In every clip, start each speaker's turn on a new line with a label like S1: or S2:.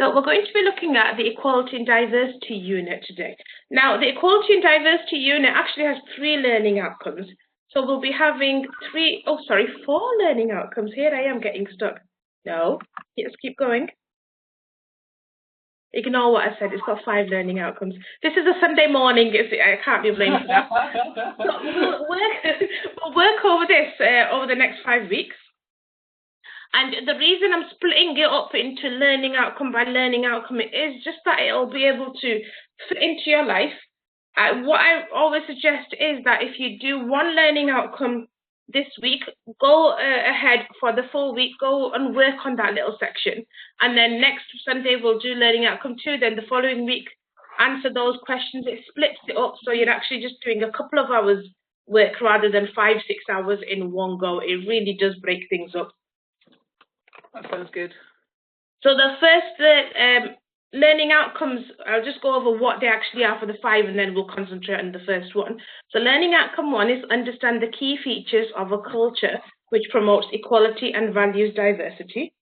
S1: So we're going to be looking at the Equality and Diversity Unit today. Now, the Equality and Diversity Unit actually has 3 learning outcomes. So we'll be having 4 learning outcomes. Here I am getting stuck. No, let's keep going. Ignore what I said, it's got 5 learning outcomes. This is a Sunday morning, I can't be blamed for that. So we'll work over this over the next 5 weeks. And the reason I'm splitting it up into learning outcome by learning outcome is just that it'll be able to fit into your life. What I always suggest is that if you do 1 learning outcome this week, go ahead for the full week, go and work on that little section. And then next Sunday, we'll do learning outcome 2. Then the following week, answer those questions. It splits it up. So you're actually just doing a couple of hours work rather than 5-6 hours in one go. It really does break things up.
S2: That sounds good.
S1: So the first learning outcomes, I'll just go over what they actually are for the 5 and then we'll concentrate on the first one. So learning outcome 1 is understand the key features of a culture which promotes equality and values diversity.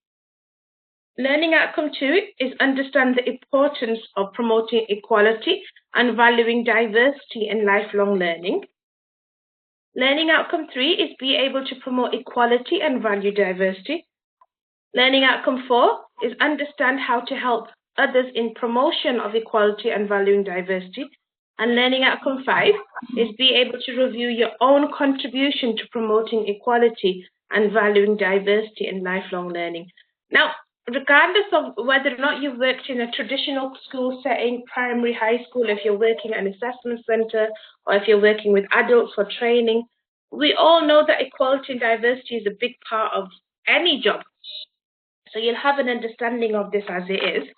S1: Learning outcome 2 is understand the importance of promoting equality and valuing diversity in lifelong learning. Learning outcome 3 is be able to promote equality and value diversity. Learning outcome 4 is understand how to help others in promotion of equality and valuing diversity. And learning outcome 5 is be able to review your own contribution to promoting equality and valuing diversity in lifelong learning. Now, regardless of whether or not you've worked in a traditional school setting, primary, high school, if you're working at an assessment centre, or if you're working with adults for training, we all know that equality and diversity is a big part of any job. So you'll have an understanding of this as it is.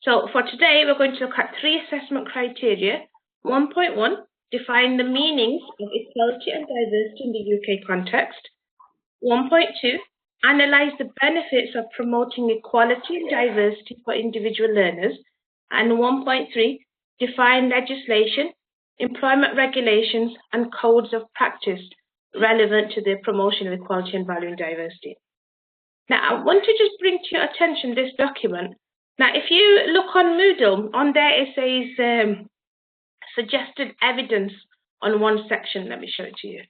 S1: So for today, we're going to look at 3 assessment criteria. 1.1, define the meanings of equality and diversity in the UK context. 1.2, analyse the benefits of promoting equality and diversity for individual learners. And 1.3, define legislation, employment regulations, and codes of practice relevant to the promotion of equality and valuing diversity. Now, I want to just bring to your attention this document. Now, if you look on Moodle, on there it says suggested evidence on one section. Let me show it to you.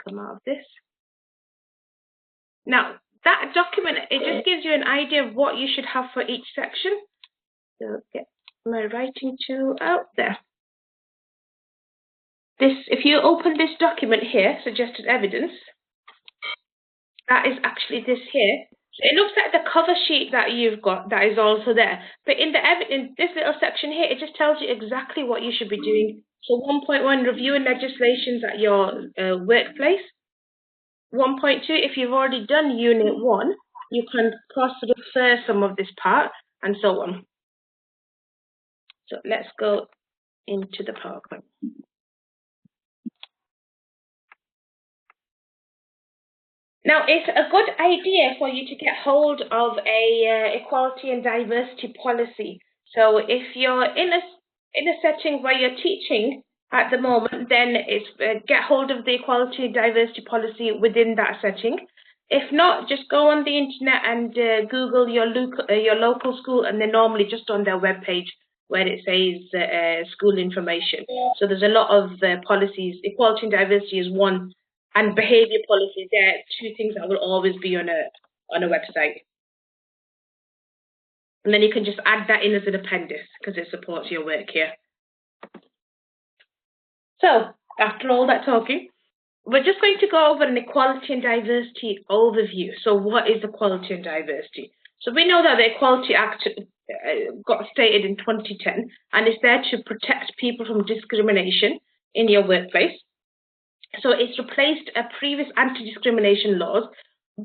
S1: Come out of this. Now, that document, it just gives you an idea of what you should have for each section. So, get my writing tool out there. If you open this document here, suggested evidence, that is actually this here. So it looks like the cover sheet that you've got that is also there. But in this little section here, it just tells you exactly what you should be doing. So 1.1, reviewing legislations at your workplace. 1.2, if you've already done Unit 1, you can cross-refer some of this part and so on. So let's go into the PowerPoint. Now, it's a good idea for you to get hold of a equality and diversity policy. So if you're in a setting where you're teaching at the moment, then it's get hold of the equality and diversity policy within that setting. If not, just go on the internet and Google your local school, and they're normally just on their webpage where it says school information. So there's a lot of policies. Equality and diversity is one. And behaviour policies, they're 2 things that will always be on a website. And then you can just add that in as an appendix because it supports your work here. So, after all that talking, we're just going to go over an equality and diversity overview. So what is equality and diversity? So we know that the Equality Act got stated in 2010 and it's there to protect people from discrimination in your workplace. So it's replaced a previous anti-discrimination laws,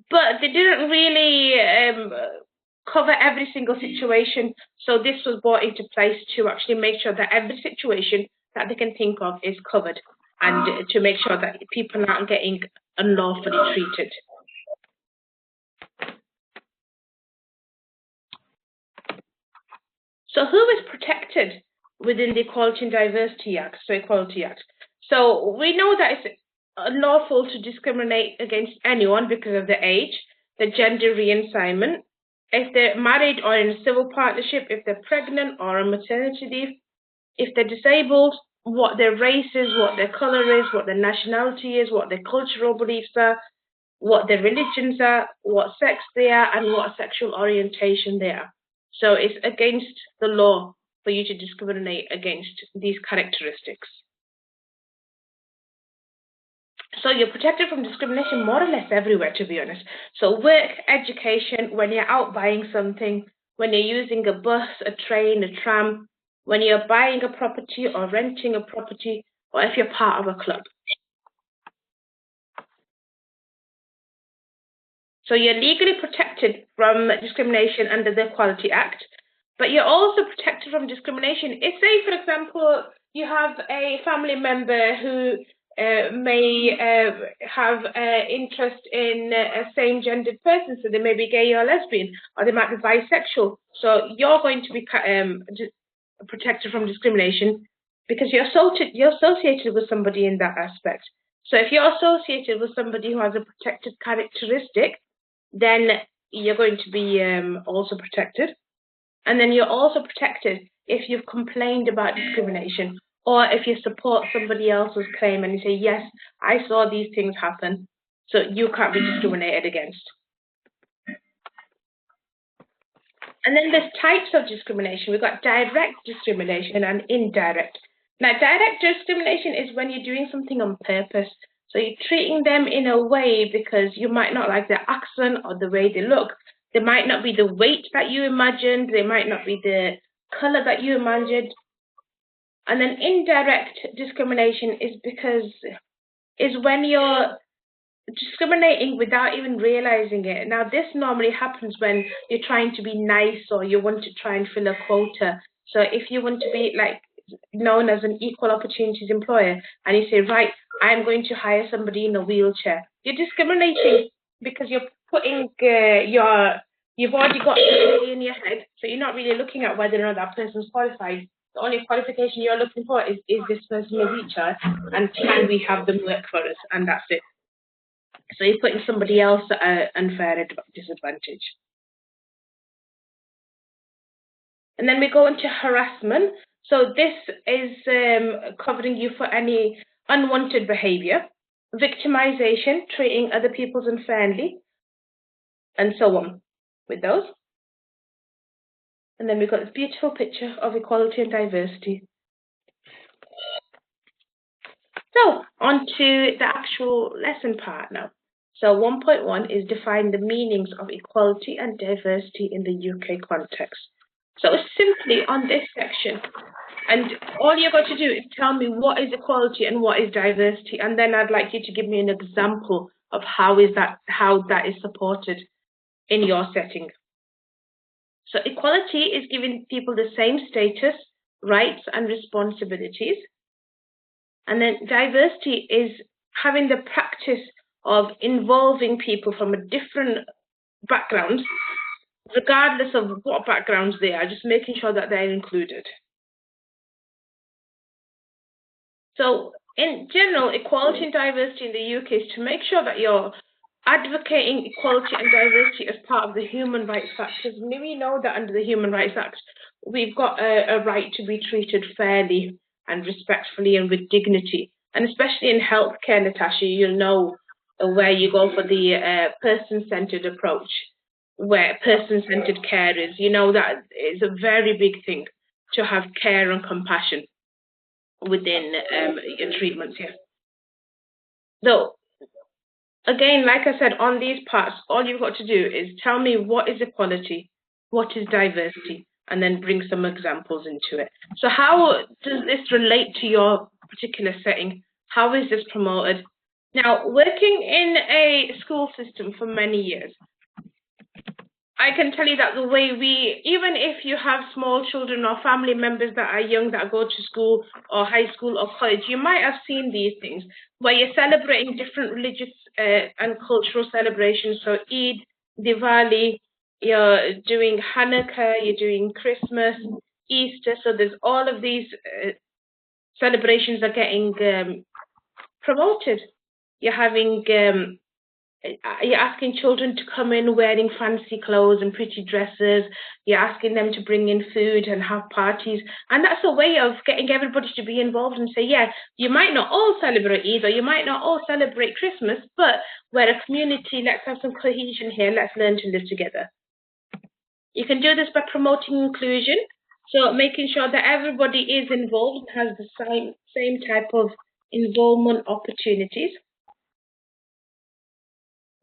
S1: but they didn't really cover every single situation. So this was brought into place to actually make sure that every situation that they can think of is covered and to make sure that people aren't getting unlawfully treated. So who is protected within the Equality and Diversity Act, so Equality Act? So we know that it's unlawful to discriminate against anyone because of their age, the gender reassignment, if they're married or in a civil partnership, if they're pregnant or on maternity leave, if they're disabled, what their race is, what their colour is, what their nationality is, what their cultural beliefs are, what their religions are, what sex they are, and what sexual orientation they are. So it's against the law for you to discriminate against these characteristics. So you're protected from discrimination more or less everywhere, to be honest. So work, education, when you're out buying something, when you're using a bus, a train, a tram, when you're buying a property or renting a property, or if you're part of a club. So you're legally protected from discrimination under the Equality Act, but you're also protected from discrimination. If, say, for example, you have a family member who may have interest in a same-gendered person, so they may be gay or lesbian, or they might be bisexual. So you're going to be protected from discrimination because you're associated with somebody in that aspect. So if you're associated with somebody who has a protected characteristic, then you're going to be also protected. And then you're also protected if you've complained about discrimination, or if you support somebody else's claim and you say, yes, I saw these things happen, so you can't be discriminated against. And then there's types of discrimination. We've got direct discrimination and indirect. Now, direct discrimination is when you're doing something on purpose. So you're treating them in a way because you might not like their accent or the way they look. They might not be the weight that you imagined. They might not be the color that you imagined. And then indirect discrimination is when you're discriminating without even realizing it. Now, this normally happens when you're trying to be nice or you want to try and fill a quota. So if you want to be like known as an equal opportunities employer and you say, right, I'm going to hire somebody in a wheelchair, you're discriminating because you're putting you've already got somebody in your head, so you're not really looking at whether or not that person's qualified. The only qualification you're looking for is this person a wheelchair and can we have them work for us, and that's it. So you're putting somebody else at an unfair disadvantage. And then we go into harassment. So this is covering you for any unwanted behavior, victimization, treating other people unfairly, and so on with those. And then we've got this beautiful picture of equality and diversity. So on to the actual lesson part now. So 1.1 is define the meanings of equality and diversity in the UK context. So simply on this section, and all you've got to do is tell me what is equality and what is diversity, and then I'd like you to give me an example of how that is supported in your setting. So equality is giving people the same status, rights, and responsibilities. And then diversity is having the practice of involving people from a different backgrounds, regardless of what backgrounds they are, just making sure that they're included. So in general, equality and diversity in the UK is to make sure that you're advocating equality and diversity as part of the Human Rights Act. Because we know that under the Human Rights Act, we've got a right to be treated fairly and respectfully and with dignity. And especially in healthcare, Natasha, you'll know where you go for the person-centered approach, where person-centered care is. You know that is a very big thing to have care and compassion within your treatments here. So, again, like I said, on these parts, all you've got to do is tell me what is equality, what is diversity, and then bring some examples into it. So how does this relate to your particular setting? How is this promoted? Now, working in a school system for many years, I can tell you that the way even if you have small children or family members that are young that go to school or high school or college, you might have seen these things where you're celebrating different religious and cultural celebrations. So Eid, Diwali, you're doing Hanukkah, you're doing Christmas, Easter. So there's all of these celebrations are getting promoted. You're having You're asking children to come in wearing fancy clothes and pretty dresses. You're asking them to bring in food and have parties. And that's a way of getting everybody to be involved and say, yeah, you might not all celebrate Eid or you might not all celebrate Christmas, but we're a community. Let's have some cohesion here. Let's learn to live together. You can do this by promoting inclusion. So making sure that everybody is involved and has the same type of involvement opportunities.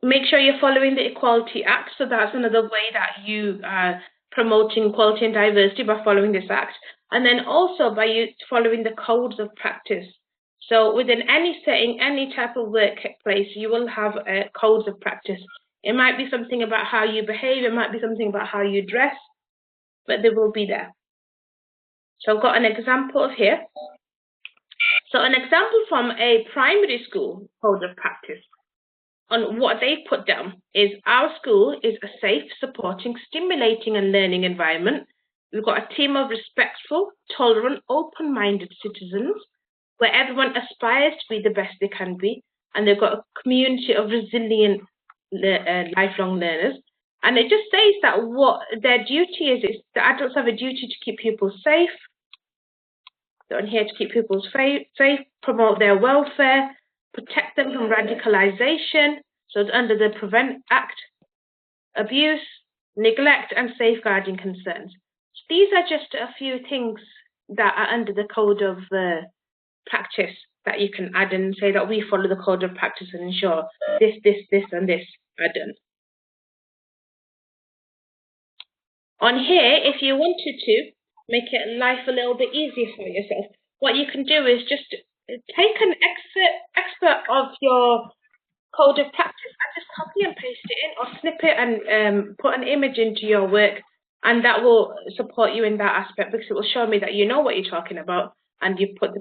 S1: Make sure you're following the Equality Act. So that's another way that you are promoting equality and diversity, by following this act. And then also by you following the codes of practice. So within any setting, any type of workplace, you will have codes of practice. It might be something about how you behave. It might be something about how you dress, but they will be there. So I've got an example here. So an example from a primary school code of practice. On what they put down is, our school is a safe, supporting, stimulating and learning environment. We've got a team of respectful, tolerant, open-minded citizens where everyone aspires to be the best they can be, and they've got a community of resilient lifelong learners. And it just says that what their duty is the adults have a duty to keep pupils safe. They're on here to keep pupils safe, promote their welfare, protect them from radicalization, so it's under the Prevent Act, abuse, neglect, and safeguarding concerns. So these are just a few things that are under the code of practice that you can add and say that we follow the code of practice and ensure this, and this are done. On here, if you wanted to make it life a little bit easier for yourself, what you can do is just take an excerpt of your code of practice and just copy and paste it in, or snip it and put an image into your work, and that will support you in that aspect, because it will show me that you know what you're talking about and you put the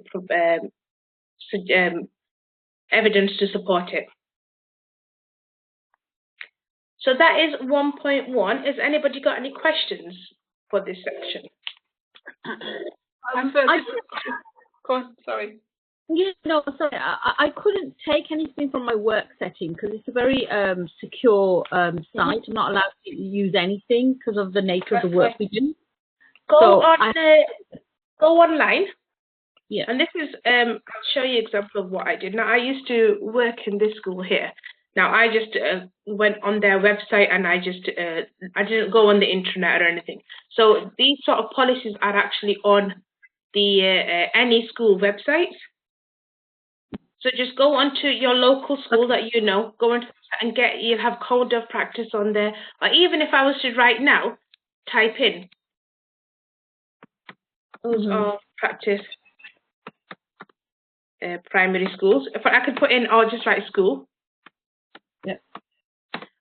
S1: evidence to support it. So that is 1.1. Has anybody got any questions for this section?
S2: Go on, sorry.
S3: Yeah, no, sorry. I couldn't take anything from my work setting because it's a very secure site. I'm not allowed to use anything because of the nature of the work we do.
S1: Go online.
S3: Yeah.
S1: And this is, I'll show you an example of what I did. Now, I used to work in this school here. Now, I just went on their website and I didn't go on the internet or anything. So these sort of policies are actually on the any school websites. So just go onto your local school that you know, go into and you'll have code of practice on there. Or even if I was to right now, type in codes of practice primary schools. If I could put in, or just write school.
S3: Yeah.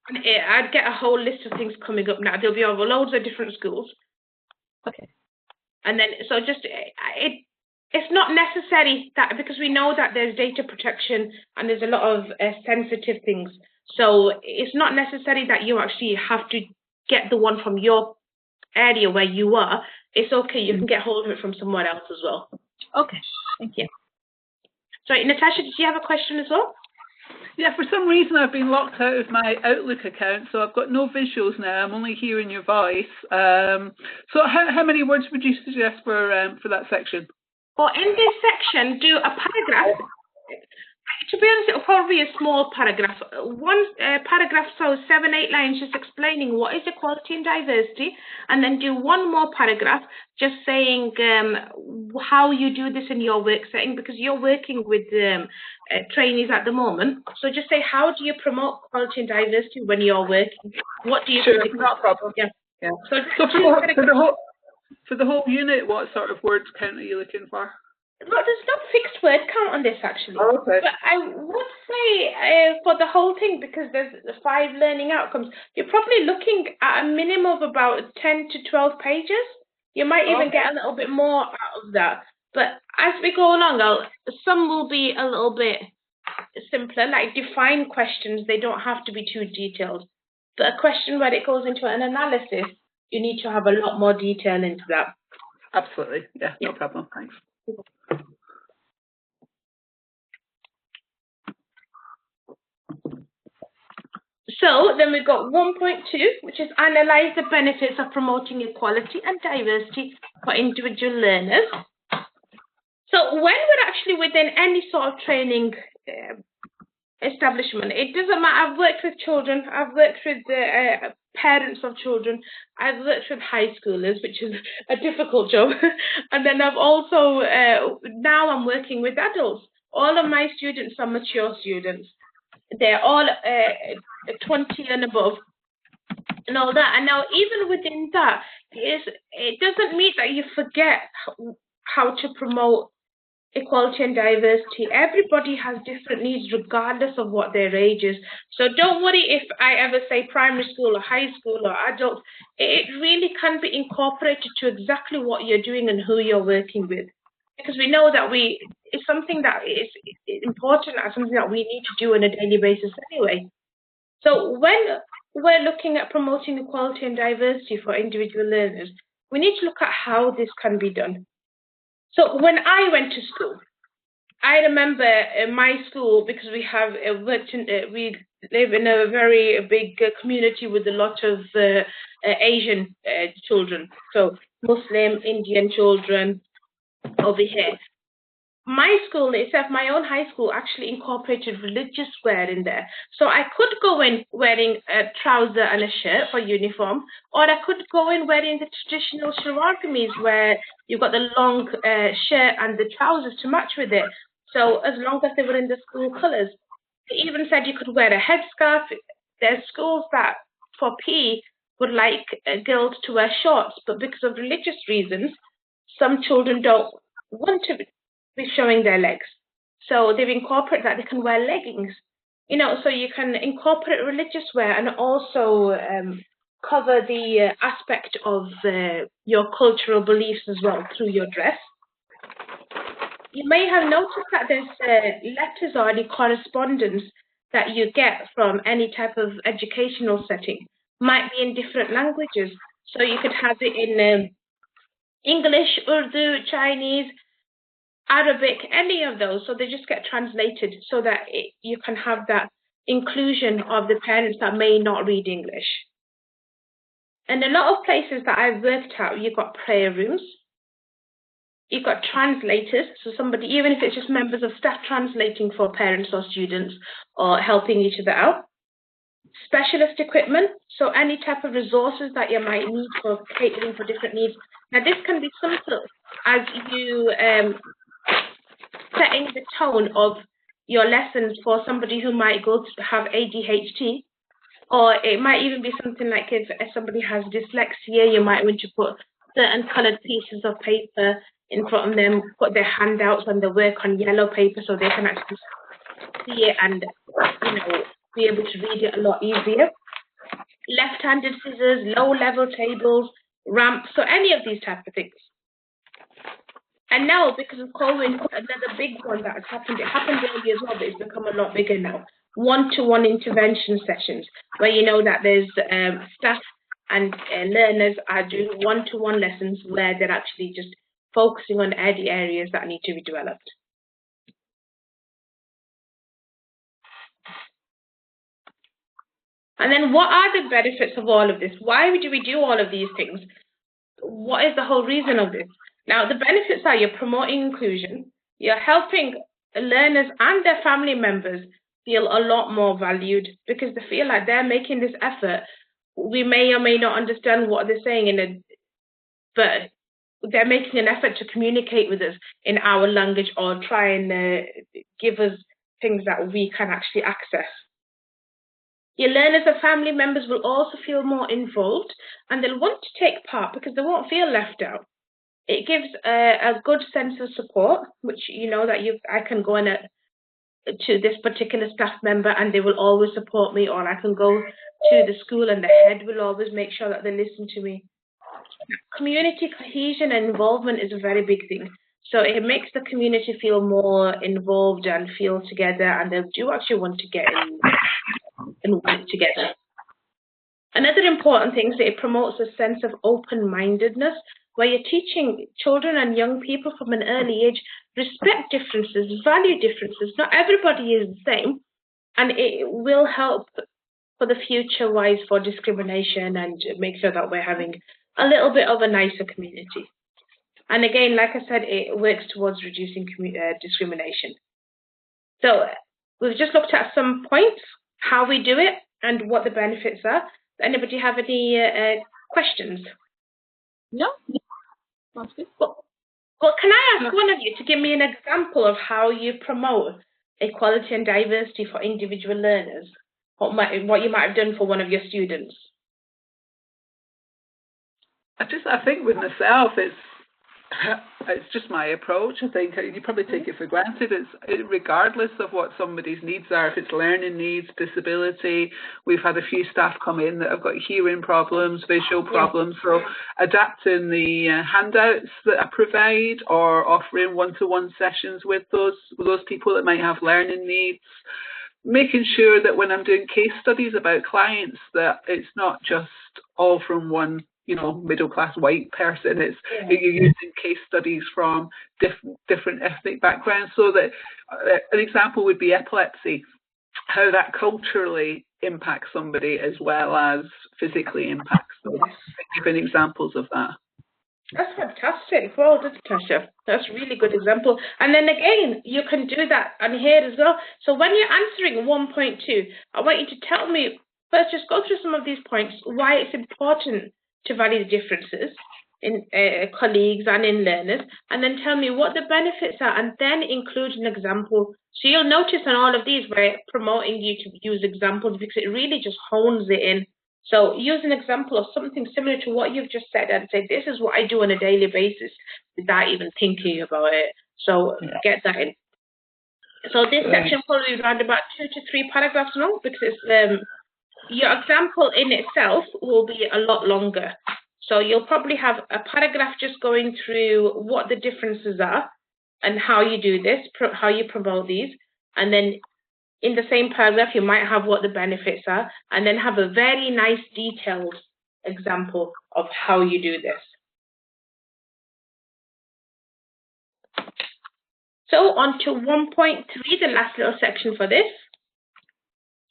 S1: And I'd get a whole list of things coming up now. There'll be over loads of different schools.
S3: Okay.
S1: And then, so just, it's not necessary that, because we know that there's data protection and there's a lot of sensitive things. So it's not necessary that you actually have to get the one from your area where you are. It's okay, you can get hold of it from somewhere else as well.
S3: Okay, thank you.
S1: Sorry, Natasha, did you have a question as well?
S2: Yeah, for some reason I've been locked out of my Outlook account, so I've got no visuals now. I'm only hearing your voice. So how many words would you suggest for that section?
S1: Well, in this section, do a paragraph. To be honest, it'll probably be a small paragraph. One paragraph, so 7-8 lines, just explaining what is equality and diversity, and then do one more paragraph just saying how you do this in your work setting, because you're working with trainees at the moment. So just say, how do you promote equality and diversity when you're working? What do you
S2: Sure, not a problem.
S1: Yeah.
S2: Yeah.
S1: So
S2: for the whole unit, what sort of words count are you looking for?
S1: Well, there's no fixed word count on this, actually.
S2: Oh, okay.
S1: But I would say for the whole thing, because there's 5 learning outcomes, you're probably looking at a minimum of about 10 to 12 pages. You might even get a little bit more out of that. But as we go along, some will be a little bit simpler, like define questions. They don't have to be too detailed. But a question where it goes into an analysis, you need to have a lot more detail into that.
S2: Absolutely. Yeah, no problem. Thanks.
S1: So then we've got 1.2, which is analyze the benefits of promoting equality and diversity for individual learners. So when we're actually within any sort of training establishment, it doesn't matter. I've worked with children, I've worked with parents of children, I've worked with high schoolers, which is a difficult job. And then I've also, now I'm working with adults. All of my students are mature students. They're all 20 and above and all that. And now even within that, it doesn't mean that you forget how to promote equality and diversity. Everybody has different needs regardless of what their age is. So don't worry if I ever say primary school or high school or adult. It really can be incorporated to exactly what you're doing and who you're working with. Because we know that it's something that is important and something that we need to do on a daily basis anyway. So when we're looking at promoting equality and diversity for individual learners, we need to look at how this can be done. So when I went to school, I remember my school, because we have we live in a very big community with a lot of Asian children, so Muslim, Indian children over here. My school itself, my own high school, actually incorporated religious wear in there. So I could go in wearing a trouser and a shirt for uniform, or I could go in wearing the traditional shalwar kameez where you've got the long shirt and the trousers to match with it. So as long as they were in the school colours. They even said you could wear a headscarf. There's schools that for PE would like girls to wear shorts, but because of religious reasons, some children don't want to be showing their legs. So they've incorporated that they can wear leggings. You know, so you can incorporate religious wear and also cover the aspect of your cultural beliefs as well through your dress. You may have noticed that there's letters or any correspondence that you get from any type of educational setting might be in different languages. So you could have it in English, Urdu, Chinese, Arabic, any of those. So they just get translated so that you can have that inclusion of the parents that may not read English. And a lot of places that I've worked at, you've got prayer rooms. You've got translators, so somebody, even if it's just members of staff translating for parents or students or helping each other out. Specialist equipment, so any type of resources that you might need for catering for different needs. Now this can be simple as you setting the tone of your lessons for somebody who might go to have ADHD, or it might even be something like if somebody has dyslexia, you might want to put certain coloured pieces of paper in front of them, put their handouts and their work on yellow paper so they can actually see it and, you know, be able to read it a lot easier. Left-handed scissors, low-level tables, ramps, so any of these type of things. And now, because of COVID, another big one that has happened, it happened earlier as well, but it's become a lot bigger now. One-to-one intervention sessions, where you know that there's staff and learners are doing one-to-one lessons where they're actually just focusing on any areas that need to be developed. And then what are the benefits of all of this? Why do we do all of these things? What is the whole reason of this? Now, the benefits are you're promoting inclusion, you're helping learners and their family members feel a lot more valued because they feel like they're making this effort. We may or may not understand what they're saying, but they're making an effort to communicate with us in our language or try and give us things that we can actually access. Your learners and family members will also feel more involved and they'll want to take part because they won't feel left out. It gives a good sense of support, which you know that I can go in to this particular staff member and they will always support me, or I can go to the school and the head will always make sure that they listen to me. Community cohesion and involvement is a very big thing. So it makes the community feel more involved and feel together, and they do actually want to get in work together. Another important thing is that it promotes a sense of open-mindedness, where you're teaching children and young people from an early age respect differences, value differences. Not everybody is the same, and it will help for the future wise for discrimination and make sure that we're having a little bit of a nicer community. And again, like I said, it works towards reducing discrimination. So we've just looked at some points, how we do it, and what the benefits are. Does anybody have any questions?
S3: No. That's good.
S1: Well, can I ask one of you to give me an example of how you promote equality and diversity for individual learners? What you might have done for one of your students?
S2: I think with myself, it's just my approach. I think you probably take it for granted. It's regardless of what somebody's needs are. If it's learning needs, disability, we've had a few staff come in that have got hearing problems, visual problems. So adapting the handouts that I provide, or offering one-to-one sessions with those people that might have learning needs. Making sure that when I'm doing case studies about clients, that it's not just all from one, middle-class white person. It's you're using case studies from different ethnic backgrounds. So that an example would be epilepsy, how that culturally impacts somebody as well as physically impacts them. Giving examples of that.
S1: That's fantastic. Well done, Tasha. That's a really good example. And then again, you can do that on here as well. So when you're answering 1.2, I want you to tell me, first just go through some of these points, why it's important to value the differences in colleagues and in learners, and then tell me what the benefits are, and then include an example. So you'll notice on all of these, we're promoting you to use examples because it really just hones it in. So use an example of something similar to what you've just said and say, this is what I do on a daily basis without even thinking about it. So get that in. So this section probably around about 2 to 3 paragraphs long, because your example in itself will be a lot longer. So you'll probably have a paragraph just going through what the differences are and how you do this, how you promote these. And then in the same paragraph, you might have what the benefits are, and then have a very nice detailed example of how you do this. So on to 1.3, the last little section for this.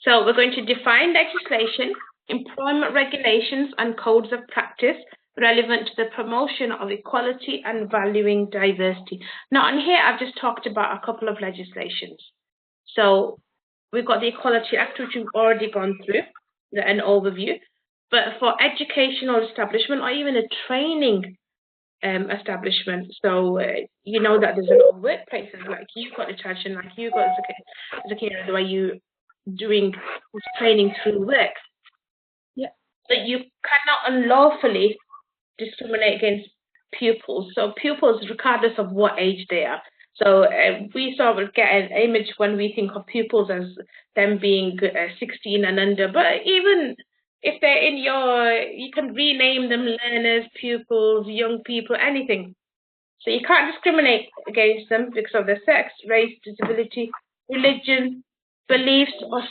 S1: So we're going to define legislation, employment regulations and codes of practice relevant to the promotion of equality and valuing diversity. Now on here, I've just talked about a couple of legislations. So we've got the Equality Act, which we've already gone through, an overview. But for educational establishment or even a training establishment, so you know that there's a lot of workplaces like you've got attention, like you've got Zakira, the way you doing this training through work. Yeah. But you cannot unlawfully discriminate against pupils. So pupils, regardless of what age they are. So we sort of get an image when we think of pupils as them being 16 and under, but even if they're in you can rename them learners, pupils, young people, anything. So you can't discriminate against them because of their sex, race, disability, religion, beliefs, or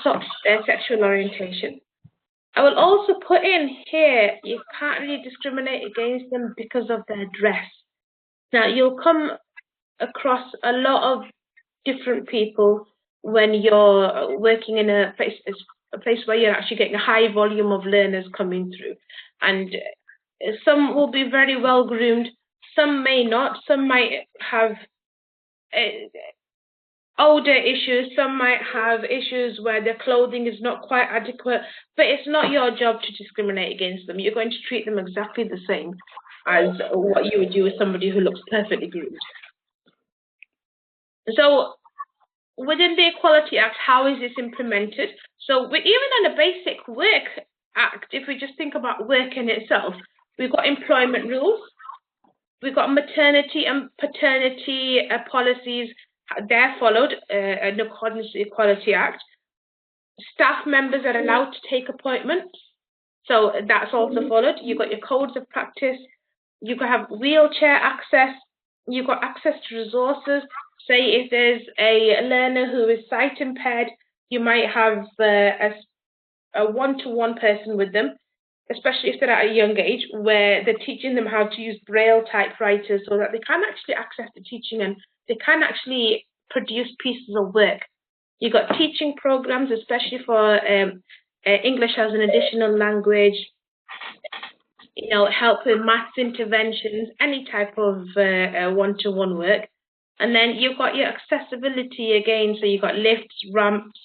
S1: sexual orientation. I will also put in here, you can't really discriminate against them because of their dress. Now, you'll come across a lot of different people when you're working in a place where you're actually getting a high volume of learners coming through. And some will be very well groomed, some may not, some might have older issues, some might have issues where their clothing is not quite adequate, but it's not your job to discriminate against them. You're going to treat them exactly the same as what you would do with somebody who looks perfectly groomed. So within the Equality Act, how is this implemented? So even on a basic work act, if we just think about work in itself, we've got employment rules, we've got maternity and paternity policies, they're followed in accordance with the Equality Act. Staff members are allowed to take appointments, so that's also followed. You've got your codes of practice, you can have wheelchair access, you've got access to resources. Say if there's a learner who is sight impaired, you might have a one-to-one person with them, especially if they're at a young age, where they're teaching them how to use Braille typewriters so that they can actually access the teaching and they can actually produce pieces of work. You've got teaching programs, especially for English as an additional language, help with maths interventions, any type of one-to-one work. And then you've got your accessibility again, so you've got lifts, ramps.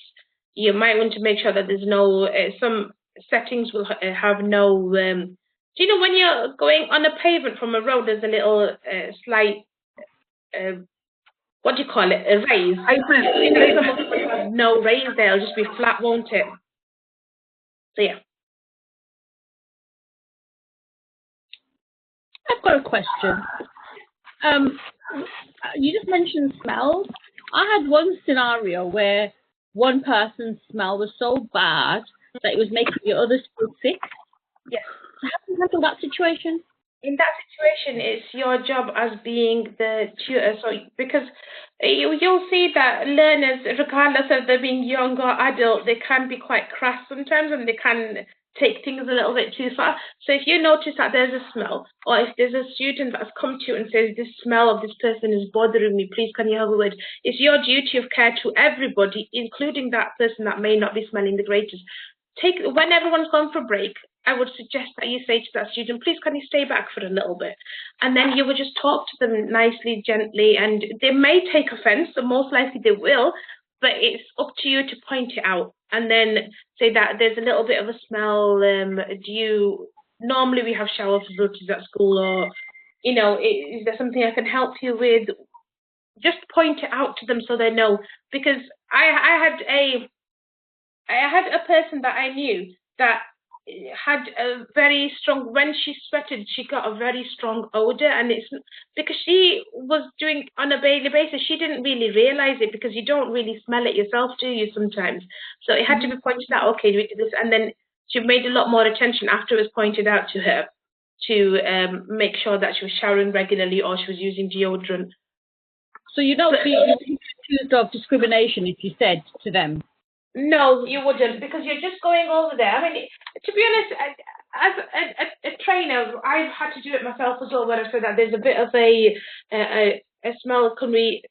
S1: You might want to make sure that there's no, some settings will have no, do you know when you're going on a pavement from a road, there's a little slight, what do you call it, a raise? No raise there, it'll just be flat, won't it? So yeah.
S3: I've got a question. You just mentioned smells. I had one scenario where one person's smell was so bad that it was making the others feel sick.
S1: Yes.
S3: So how do you handle that situation?
S1: In that situation, it's your job as being the tutor. So because you'll see that learners, regardless of them being young or adult, they can be quite crass sometimes, and they can take things a little bit too far. So if you notice that there's a smell, or if there's a student that's come to you and says, this smell of this person is bothering me, please can you have a word? It's your duty of care to everybody, including that person that may not be smelling the greatest. When everyone's gone for break, I would suggest that you say to that student, please can you stay back for a little bit? And then you would just talk to them nicely, gently, and they may take offense, so most likely they will, but it's up to you to point it out. And then say that there's a little bit of a smell. Normally we have shower facilities at school, or, is there something I can help you with? Just point it out to them so they know. Because I had a person that I knew that had a very strong, when she sweated, she got a very strong odor, and it's because she was doing on a daily basis, she didn't really realize it, because you don't really smell it yourself, do you, sometimes? So it had to be pointed out, okay, we do this, and then she made a lot more attention after it was pointed out to her to make sure that she was showering regularly or she was using deodorant.
S3: So you don't be accused of discrimination if you said to them?
S1: No, you wouldn't, because you're just going over there. I mean, to be honest, as a trainer, I've had to do it myself as well, where I said that there's a bit of a smell can be...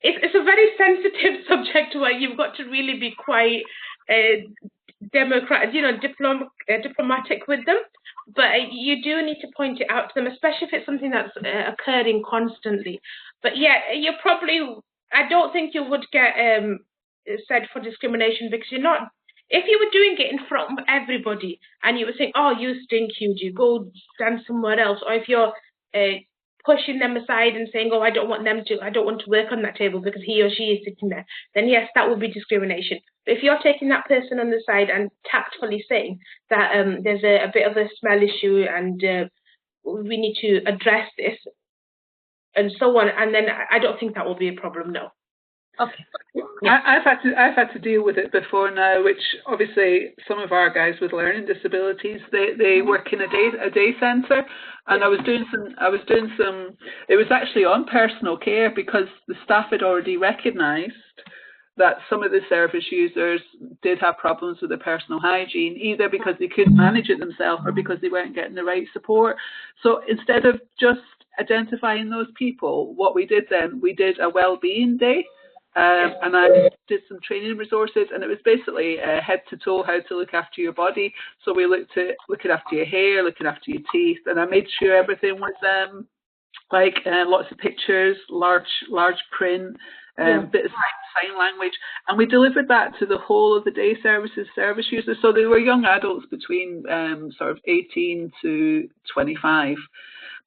S1: It's a very sensitive subject where you've got to really be quite diplomatic with them. But you do need to point it out to them, especially if it's something that's occurring constantly. But yeah, I don't think you would get... said for discrimination, because you're not, if you were doing it in front of everybody and you were saying, oh, you stink, you go stand somewhere else, or if you're pushing them aside and saying, oh, I don't want to work on that table because he or she is sitting there, then yes, that would be discrimination. But if you're taking that person on the side and tactfully saying that there's a bit of a smell issue and we need to address this and so on, and then I don't think that will be a problem, no.
S3: Okay.
S1: Yeah.
S2: I've had to deal with it before now, which obviously some of our guys with learning disabilities, they work in a day centre, and I was doing some. It was actually on personal care, because the staff had already recognised that some of the service users did have problems with their personal hygiene, either because they couldn't manage it themselves or because they weren't getting the right support. So instead of just identifying those people, what we did a well-being day. And I did some training resources, and it was basically head to toe how to look after your body. So we looked at looking after your hair, looking after your teeth, and I made sure everything was lots of pictures, large print, bit of sign language, and we delivered that to the whole of the day service users. So they were young adults between sort of 18 to 25.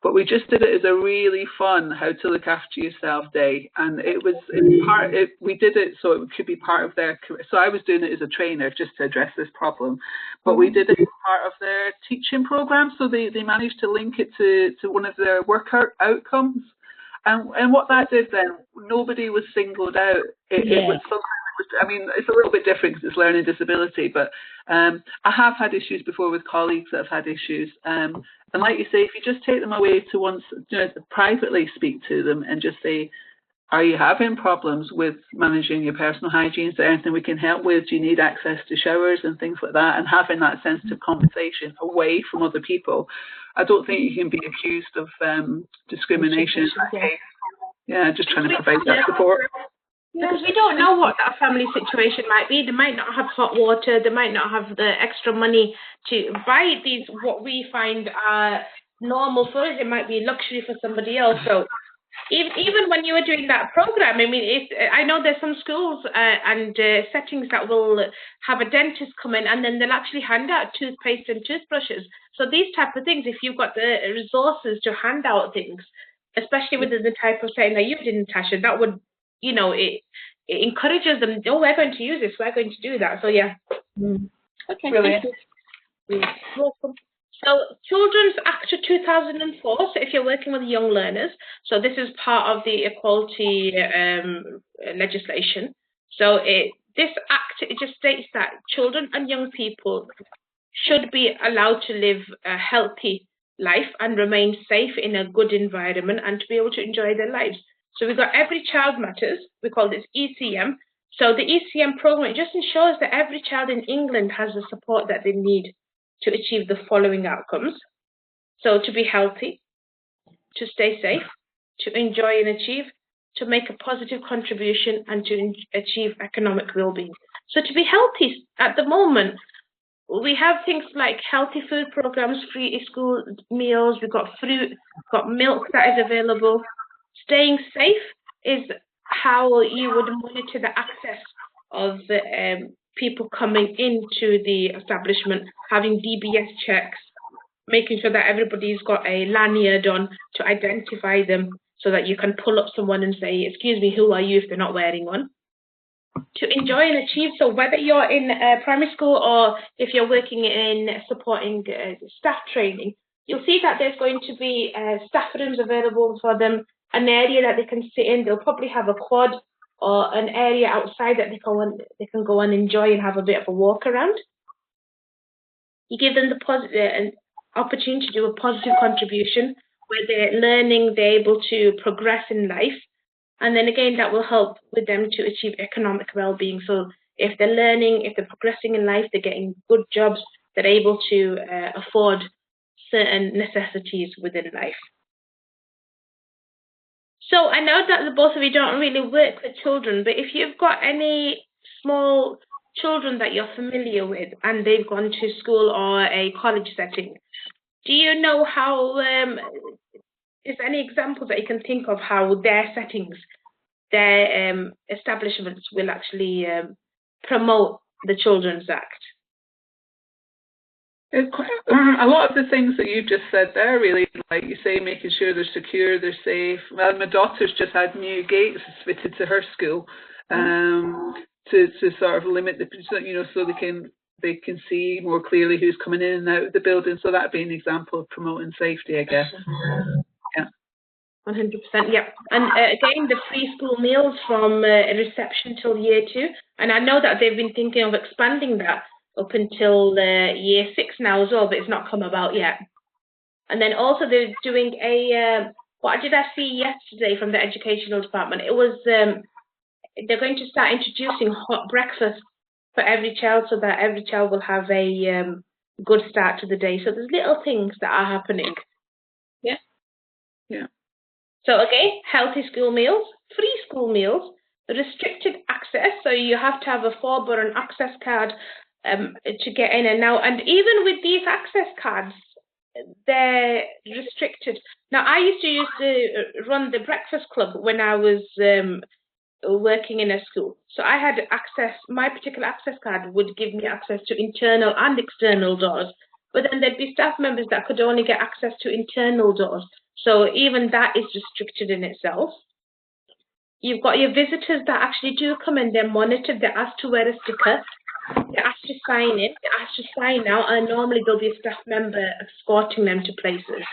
S2: But we just did it as a really fun how to look after yourself day, and we did it so it could be part of their career. So I was doing it as a trainer just to address this problem, but we did it as part of their teaching program, so they managed to link it to one of their work outcomes, and what that did then, nobody was singled out. It was something. I mean, it's a little bit different because it's learning disability, but I have had issues before with colleagues that have had issues. And like you say, if you just take them away to once, privately speak to them and just say, are you having problems with managing your personal hygiene? Is there anything we can help with? Do you need access to showers and things like that? And having that sensitive conversation away from other people, I don't think you can be accused of discrimination in that case. Yeah, just trying to provide that support.
S1: Because we don't know what that family situation might be. They might not have hot water. They might not have the extra money to buy these, what we find are normal for us. It might be luxury for somebody else. So even when you were doing that program, I mean, I know there's some schools and settings that will have a dentist come in and then they'll actually hand out toothpaste and toothbrushes. So these type of things, if you've got the resources to hand out things, especially within the type of setting that you did, Natasha, that would, you know, it encourages them. Oh, we're going to use this. We're going to do that. So yeah.
S3: Okay.
S2: Brilliant.
S3: Thank you.
S1: Welcome. So Children's Act of 2004. So if you're working with young learners, so this is part of the equality legislation. So this act, it just states that children and young people should be allowed to live a healthy life and remain safe in a good environment and to be able to enjoy their lives. So we've got Every Child Matters. We call this ECM. So the ECM program, it just ensures that every child in England has the support that they need to achieve the following outcomes. So to be healthy, to stay safe, to enjoy and achieve, to make a positive contribution, and to achieve economic well-being. So to be healthy, at the moment, we have things like healthy food programs, free school meals, we've got fruit, got milk that is available. Staying safe is how you would monitor the access of the people coming into the establishment, having DBS checks, making sure that everybody's got a lanyard on to identify them so that you can pull up someone and say, excuse me, who are you, if they're not wearing one. To enjoy and achieve, so whether you're in primary school or if you're working in supporting staff training, you'll see that there's going to be staff rooms available for them, an area that they can sit in. They'll probably have a quad or an area outside that they can go and enjoy and have a bit of a walk around. You give them an opportunity to do a positive contribution where they're learning, they're able to progress in life. And then again, that will help with them to achieve economic well-being. So if they're learning, if they're progressing in life, they're getting good jobs, they're able to afford certain necessities within life. So I know that the both of you don't really work with children, but if you've got any small children that you're familiar with and they've gone to school or a college setting, do you know how, is there any examples that you can think of how their settings, their establishments will actually promote the Children's Act?
S2: A lot of the things that you've just said there, really, like you say, making sure they're secure, they're safe. Well, my daughter's just had new gates fitted to her school to sort of limit the, you know, so they can see more clearly who's coming in and out of the building. So that'd be an example of promoting safety, I guess. Yeah.
S1: 100%, yeah. And again, the free school meals from reception till year 2. And I know that they've been thinking of expanding that up until year 6 now as well, but it's not come about yet. And then also they're doing what did I see yesterday from the educational department? It was, they're going to start introducing hot breakfast for every child so that every child will have a good start to the day. So there's little things that are happening. Yeah?
S2: Yeah.
S1: So again, healthy school meals, free school meals, restricted access. So you have to have a 4-button access card to get in and out. And even with these access cards, they're restricted. Now, I used to run the breakfast club when I was working in a school. So I had access, my particular access card would give me access to internal and external doors. But then there'd be staff members that could only get access to internal doors. So even that is restricted in itself. You've got your visitors that actually do come in, they're monitored, they're asked to wear a sticker, they're asked to sign in, they're asked to sign out, and normally there'll be a staff member escorting them to places.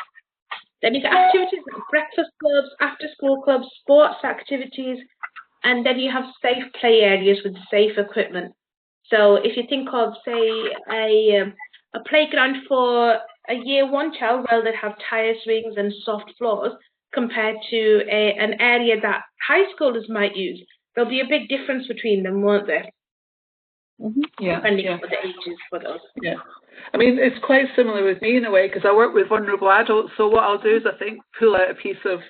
S1: Then you've got activities like breakfast clubs, after-school clubs, sports activities, and then you have safe play areas with safe equipment. So if you think of, say, a playground for a year 1 child, well, they'd have tire swings and soft floors compared to an area that high schoolers might use. There'll be a big difference between them, won't there? depending on the ages for those.
S2: Yeah. I mean, it's quite similar with me in a way, because I work with vulnerable adults. So what I'll do is I think pull out a piece of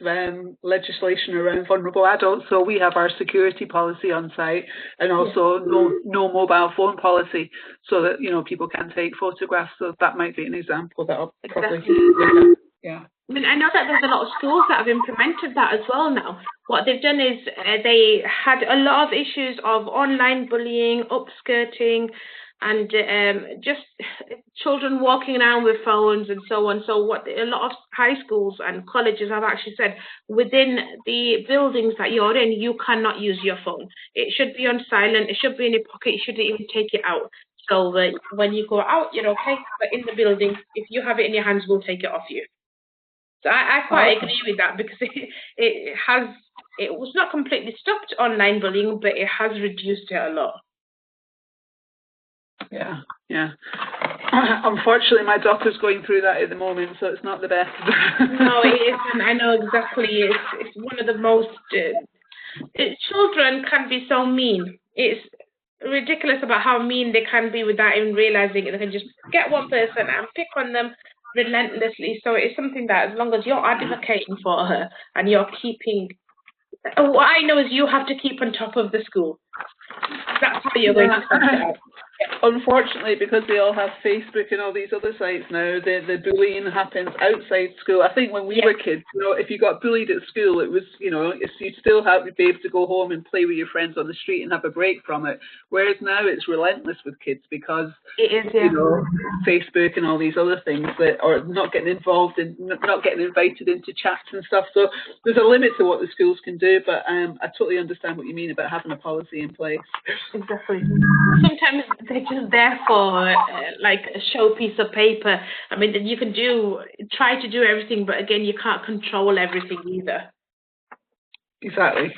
S2: legislation around vulnerable adults. So we have our security policy on site, and also no mobile phone policy, so that, you know, people can take photographs. So that might be an example that I'll probably look at. Yeah.
S1: I mean, I know that there's a lot of schools that have implemented that as well now. What they've done is they had a lot of issues of online bullying, upskirting, and just children walking around with phones and so on. So what a lot of high schools and colleges have actually said, within the buildings that you're in, you cannot use your phone. It should be on silent. It should be in your pocket. You shouldn't even take it out. So that when you go out, you're okay. But in the building, if you have it in your hands, we'll take it off you. So I quite agree with that, because it was not completely stopped online bullying, but it has reduced it a lot.
S2: Yeah, yeah. Unfortunately, my daughter's going through that at the moment, so it's not the best.
S1: No, it isn't. I know exactly. It's one of the most... children can be so mean. It's ridiculous about how mean they can be without even realising it. They can just get one person and pick on them relentlessly. So it's something that, as long as you're advocating for her and you're keeping... What I know is you have to keep on top of the school. That's how you're going to sort it out.
S2: Unfortunately, because they all have Facebook and all these other sites now, the bullying happens outside school. I think when we were kids, you know, if you got bullied at school, it was, you know, you'd still have to be able to go home and play with your friends on the street and have a break from it. Whereas now it's relentless with kids, because
S1: it is,
S2: you know, Facebook and all these other things that are not getting involved in, not getting invited into chats and stuff. So there's a limit to what the schools can do, but I totally understand what you mean about having a policy in place.
S1: Exactly. Sometimes they're just there for like a showpiece of paper. I mean, you can try to do everything, but again, you can't control everything either.
S2: Exactly.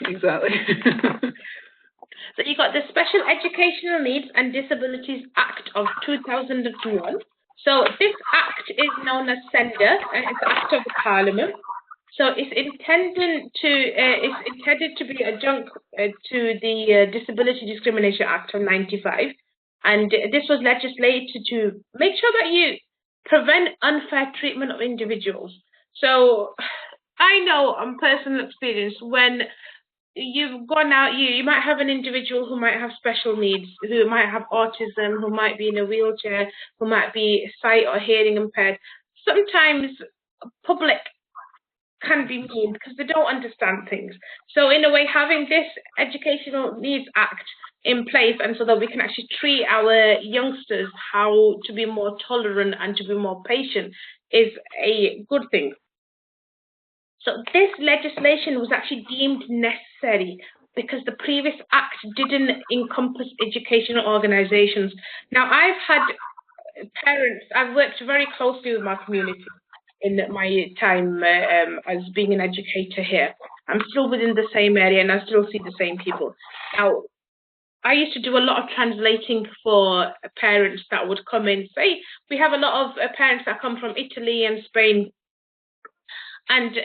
S1: So you got the Special Educational Needs and Disabilities Act of 2001. So this act is known as SENDA, and it's the Act of the Parliament. So it's intended to be adjunct to the Disability Discrimination Act of 95. And this was legislated to make sure that you prevent unfair treatment of individuals. So I know on personal experience, when you've gone out, you might have an individual who might have special needs, who might have autism, who might be in a wheelchair, who might be sight or hearing impaired. Sometimes public can be mean because they don't understand things. So in a way, having this Educational Needs Act in place, and so that we can actually treat our youngsters how to be more tolerant and to be more patient, is a good thing. So this legislation was actually deemed necessary because the previous act didn't encompass educational organisations. Now, I've had parents, I've worked very closely with my community in my time as being an educator here. I'm still within the same area and I still see the same people. Now, I used to do a lot of translating for parents that would come in. Say, we have a lot of parents that come from Italy and Spain. And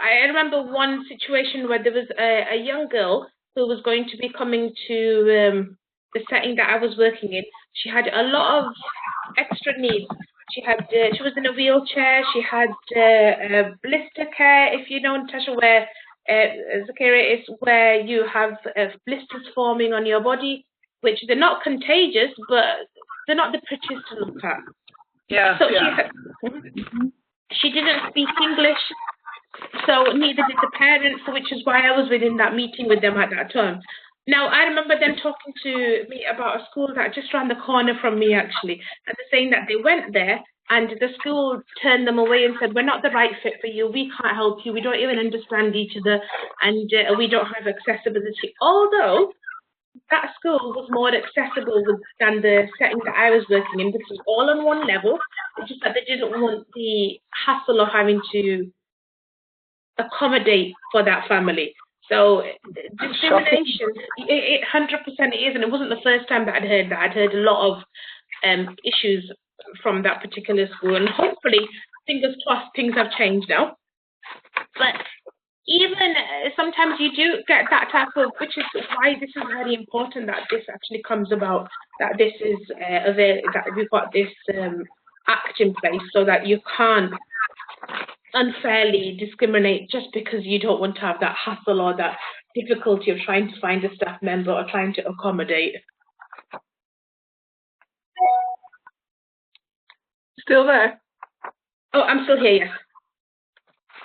S1: I remember one situation where there was a young girl who was going to be coming to the setting that I was working in. She had a lot of extra needs. She was in a wheelchair. She had blister care, if you know, Natasha, where Zakira, is where you have blisters forming on your body, which they're not contagious, but they're not the prettiest to look at.
S2: Yeah.
S1: So she didn't speak English, so neither did the parents, which is why I was within that meeting with them at that time. Now, I remember them talking to me about a school that just around the corner from me, actually, and they're saying that they went there and the school turned them away and said, we're not the right fit for you, we can't help you, we don't even understand each other, and we don't have accessibility. Although that school was more accessible than the setting that I was working in, because it was all on one level. It's just that they didn't want the hassle of having to accommodate for that family. So discrimination, it 100% is, and it wasn't the first time that I'd heard that. I'd heard a lot of issues from that particular school, and hopefully, fingers crossed, things have changed now. But even sometimes you do get that type of, which is why this is very important that this actually comes about, that this is that we've got this act in place so that you can't unfairly discriminate just because you don't want to have that hassle or that difficulty of trying to find a staff member or trying to accommodate.
S2: Still there?
S1: Oh, I'm still here, yes.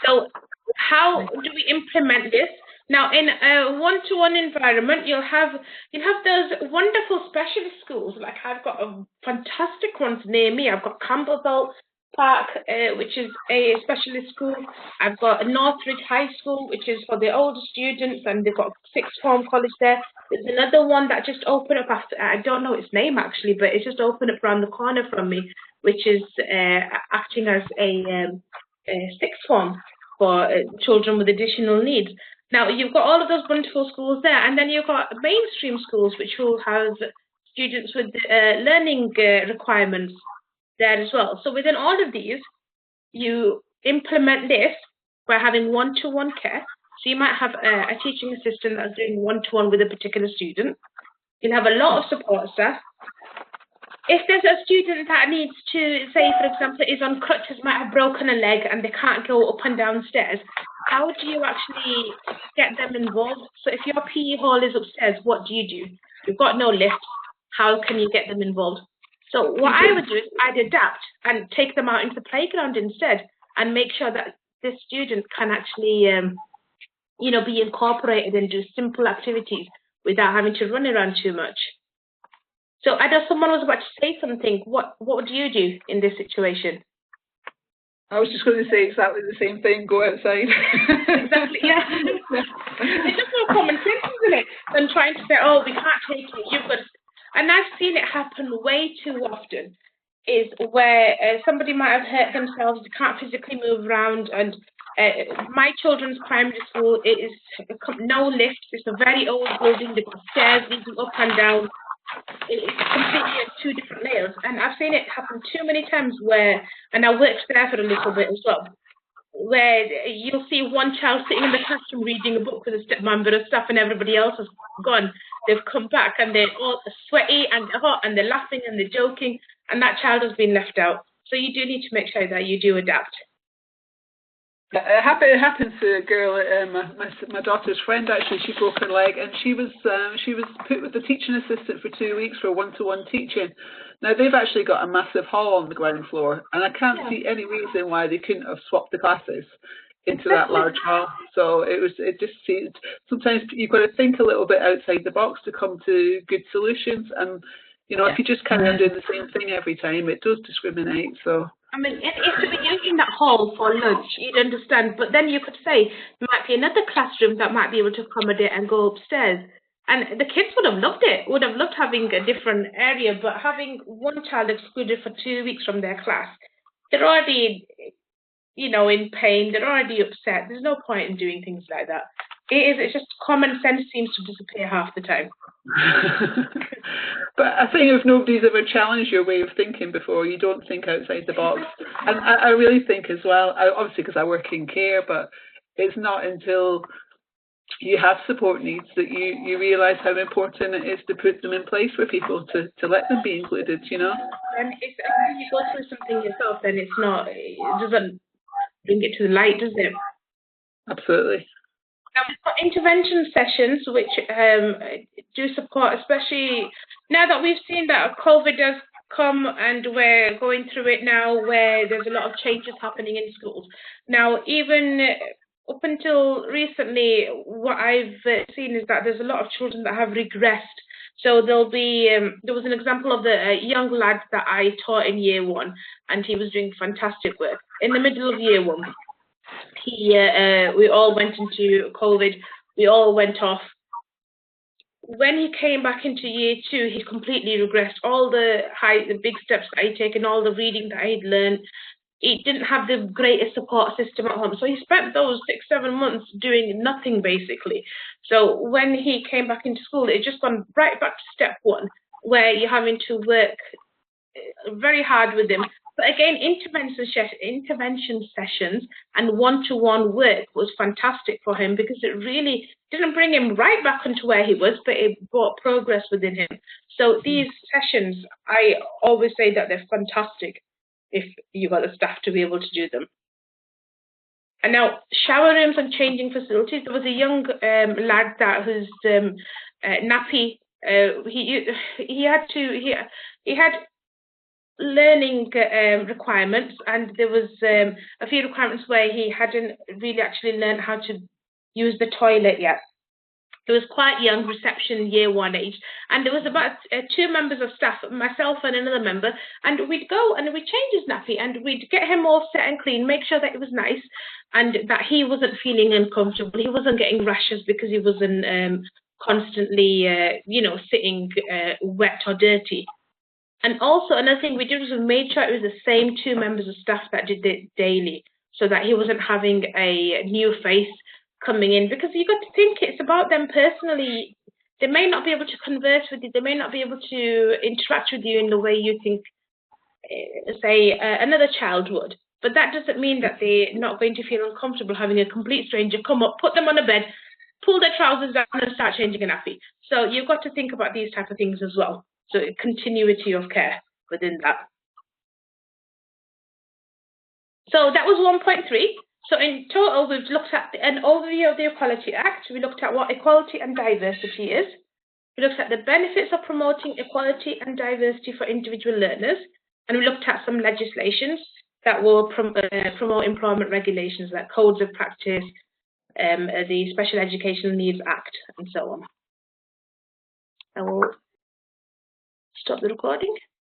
S1: So how do we implement this? Now, in a one-to-one environment, you'll have those wonderful specialist schools. Like I've got a fantastic ones near me. I've got Campbellville Park, which is a specialist school. I've got Northridge High School, which is for the older students, and they've got a sixth form college there. There's another one that just opened up after, I don't know its name actually, but it's just opened up around the corner from me, which is acting as a sixth form for children with additional needs. Now, you've got all of those wonderful schools there, and then you've got mainstream schools, which will have students with learning requirements there as well. So within all of these, you implement this by having one-to-one care. So you might have a teaching assistant that's doing one-to-one with a particular student. You'll have a lot of support staff. If there's a student that needs to, say, for example, is on crutches, might have broken a leg and they can't go up and down stairs, how do you actually get them involved? So if your PE hall is upstairs, what do? You've got no lift. How can you get them involved? So what I would do is I'd adapt and take them out into the playground instead and make sure that the student can actually, be incorporated and do simple activities without having to run around too much. So I know someone was about to say something. What would you do in this situation?
S2: I was just going to say exactly the same thing. Go outside.
S1: Exactly, yeah. It's just more common sense, isn't it? Than trying to say, oh, we can't take it. You've got to. And I've seen it happen way too often. Is where somebody might have hurt themselves, they can't physically move around, and my children's primary school is no lifts. It's a very old building. They've got stairs leading up and down. It's completely two different layers, and I've seen it happen too many times where, and I worked there for a little bit as well, where you'll see one child sitting in the classroom reading a book with a stepmother and stuff, and everybody else has gone. They've come back and they're all sweaty and hot and they're laughing and they're joking, and that child has been left out. So you do need to make sure that you do adapt.
S2: It happened to a girl, my daughter's friend actually. She broke her leg and she was put with the teaching assistant for 2 weeks for one-to-one teaching. Now they've actually got a massive hall on the ground floor, and I can't see any reason why they couldn't have swapped the classes into that large hall. So it just seems sometimes you've got to think a little bit outside the box to come to good solutions. And if you just carry on doing the same thing every time, it does discriminate. So.
S1: I mean, if we were using that hall for lunch, you'd understand. But then you could say there might be another classroom that might be able to accommodate and go upstairs. And the kids would have loved it, would have loved having a different area. But having one child excluded for 2 weeks from their class, they're already, in pain. They're already upset. There's no point in doing things like that. It's just common sense seems to disappear half the time.
S2: But I think if nobody's ever challenged your way of thinking before, you don't think outside the box. And I really think as well, obviously because I work in care, but it's not until you have support needs that you realise how important it is to put them in place for people to let them be included, And
S1: if you go through something yourself, then it doesn't bring it to the light, does it?
S2: Absolutely.
S1: Now, we've got intervention sessions which do support, especially now that we've seen that COVID has come and we're going through it now where there's a lot of changes happening in schools. Now, even up until recently, what I've seen is that there's a lot of children that have regressed. So there was an example of a young lad that I taught in year 1, and he was doing fantastic work. In the middle of year 1, we all went into COVID, we all went off. When he came back into year 2, he completely regressed. All the big steps that he'd taken, all the reading that he'd learned, he didn't have the greatest support system at home. So he spent those 6-7 months doing nothing, basically. So when he came back into school, it just gone right back to step 1, where you're having to work very hard with him. So again, intervention sessions and one-to-one work was fantastic for him because it really didn't bring him right back into where he was, but it brought progress within him. So these sessions, I always say that they're fantastic if you've got the staff to be able to do them. And now, shower rooms and changing facilities. There was a young lad that whose nappy. He had learning requirements, and there was a few requirements where he hadn't really actually learned how to use the toilet yet. He was quite young, reception year 1 age, and there was about 2 members of staff, myself and another member, and we'd go and we'd change his nappy and we'd get him all set and clean, make sure that it was nice and that he wasn't feeling uncomfortable. He wasn't getting rashes because he wasn't constantly, sitting wet or dirty. And also another thing we did was we made sure it was the same 2 members of staff that did it daily, so that he wasn't having a new face coming in, because you've got to think it's about them personally. They may not be able to converse with you, they may not be able to interact with you in the way you think, say, another child would. But that doesn't mean that they're not going to feel uncomfortable having a complete stranger come up, put them on a bed, pull their trousers down and start changing a nappy. So you've got to think about these type of things as well. So continuity of care within that. So that was 1.3. So in total, we've looked at an overview of the Equality Act. We looked at what equality and diversity is. We looked at the benefits of promoting equality and diversity for individual learners. And we looked at some legislations that will promote employment regulations like codes of practice, the Special Educational Needs Act, and so on. I will stop the recording.